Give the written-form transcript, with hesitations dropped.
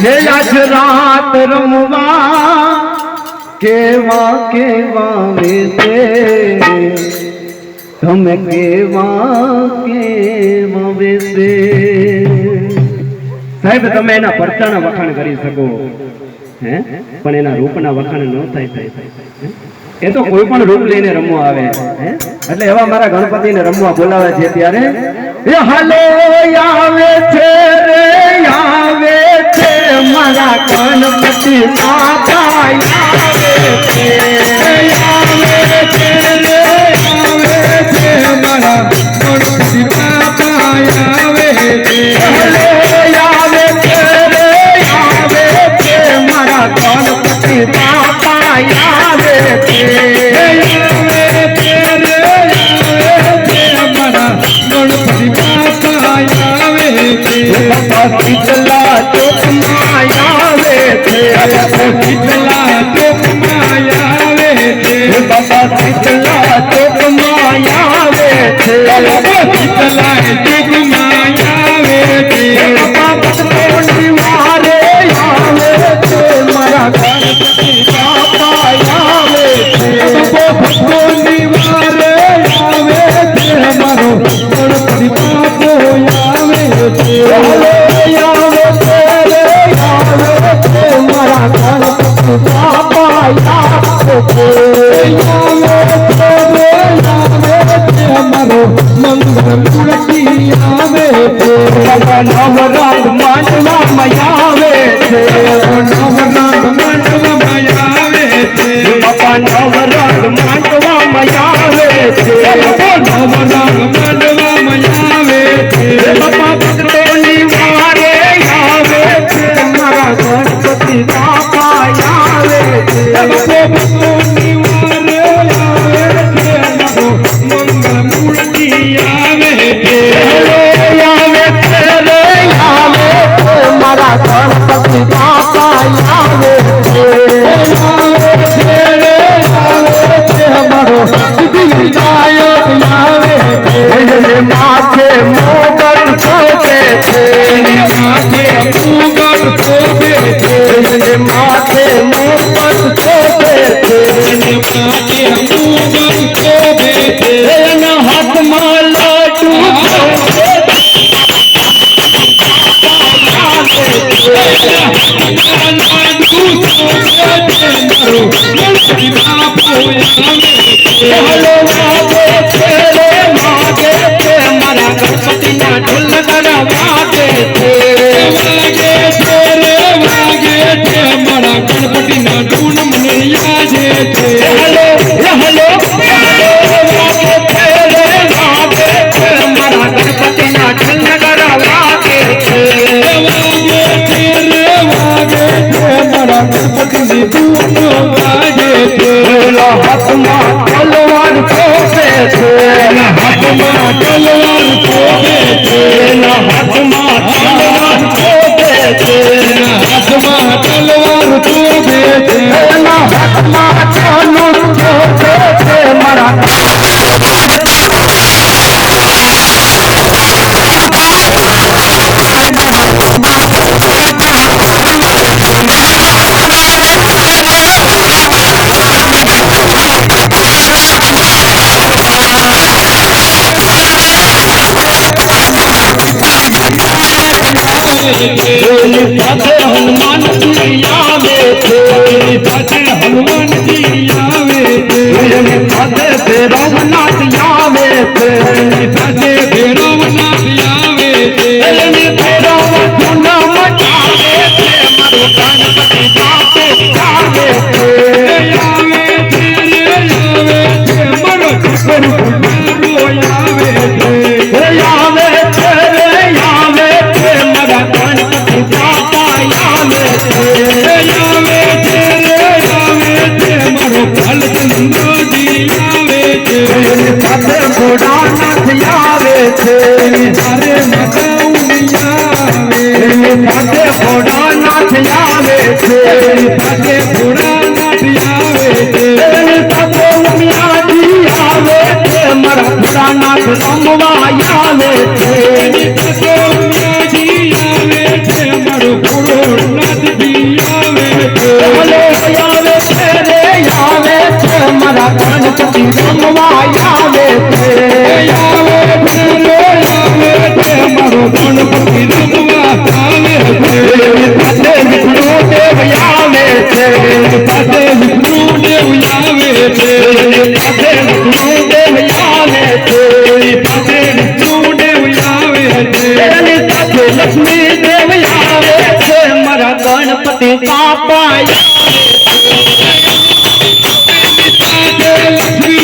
હે આજ રાત રમવા કેવા કેવા વેસે તમે કેવા કેવા વેસે સાહેબ તમે એના પરચાના વખાણ કરી શકો હે પણ એના રૂપના વખાણ ન થાય એ તો કોઈ પણ રૂપ લઈને રમવા આવે હે એટલે એવા મારા ગણપતિને રમવા બોલાવે છે ત્યારે એ હાલો આવે છે રે આવે છે મારા ગણપતિ બાપા આવે છે આવે છે રે આવે છે મારા ગણપતિ બાપા આવે છે હાલો આવે છે રે આવે છે મારા ગણપતિ બાપા આવે છે शीतला चौक मायावे थे शीतला चौक मायावे थे बाबा शीतला चौक मायावे थे शीतला चौक मायावे थे बाबा भक्तों वारे आवे थे मारा गणपति बापा आवे थे बाबा भक्तों वारे आवे थे हमारो गणपति बापा आवे थे नवराग मांडवा मयावे थे नवराग मांडवा मयावे थे बाबा नवराग मांडवा मयावे थे नवराग मांडवा मयावे थे बाबा भक्तों वारे आवे थे मारा गणपति बापा आवे थे बाबा भक्तों वारे आवे थे मारो मंगल मूर्ति आवे थे गणपति बापा आवे थे हमारो विनायक आवे थे माथे मुगट खोबे थे माथे मुगट खोबे थे माथे मुगट खोबे थे माथे मुगट खोबे थे हाथ में लड्डू मारा गणपति ना ढोल वागे थे मारा गणपति ना ढूंढ मने याजे थे हेलो हेलो वागे थे मारा गणपति ना ढोल वागे थे मारा गणपति ने ढूंढ वागे थे हाथ में तलवार खोसे थे हाथ में तलवार खोसे थे हाथ में तलवार खोसे थे हाथ में तलवार खोसे थे हाथ में चालू खोसे थे मारा हनुमान जी आवे थे हनुमान जी आवे थे रघुनाथ आवे थे रघुनाथ आवे थे मचावे थे मारो गणपति बापे आवे थे आवे थे मारो आवे थे मारा गणपति बापा आवे थे मारो फल चंद्र जी आवे थे भोलानाथ आवे थे हरे मदौनिया भोलानाथ आवे थे भोलानाथ आवे थे मिया जी आवे थे मारा भोलानाथ रमवा आवे थे मिया जी आवे थे मारो નાથજી આવે છે બોલો આવે છે રે આવે છે મારા ગણપતિ રમવા આવે છે આવે છે રે આવે છે મારો ગણપતિ રમવા આવે છે પાસે વિષ્ણુ દેવ આવે છે પાસે વિષ્ણુ દેવ આવે છે પાસે વિષ્ણુ દેવ આવે છે પાસે વિષ્ણુ દેવ આવે છે એની સાથે લક્ષ્મી દેવ આવે છે મારા ગણપતિ બાપા